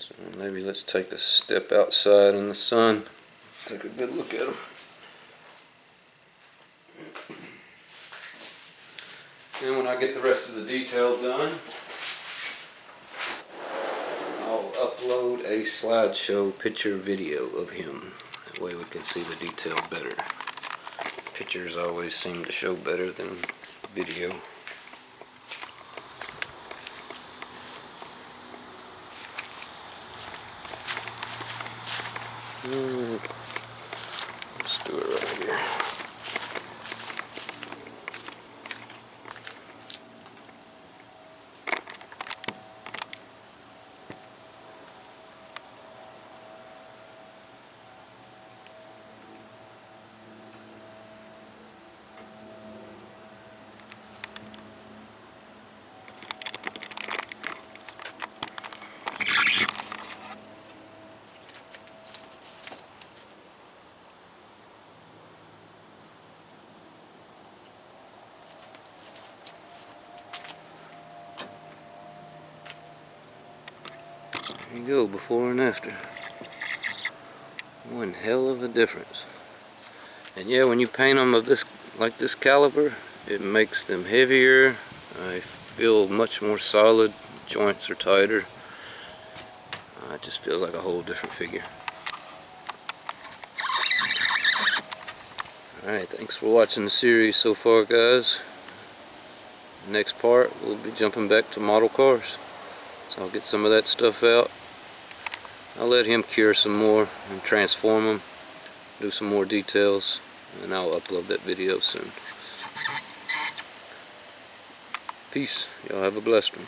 So maybe let's take a step outside in the sun, take a good look at them. And when I get the rest of the detail done, I'll upload a slideshow picture video of him. That way we can see the detail better. Pictures always seem to show better than video. Let's do it right here. There you go, before and after. One hell of a difference. And yeah, when you paint them of this, like this caliber, it makes them heavier. I feel much more solid. Joints are tighter. It just feels like a whole different figure. Alright, thanks for watching the series so far, guys. Next part, we'll be jumping back to model cars. So I'll get some of that stuff out. I'll let him cure some more and transform them, do some more details, and I'll upload that video soon. Peace. Y'all have a blessed one.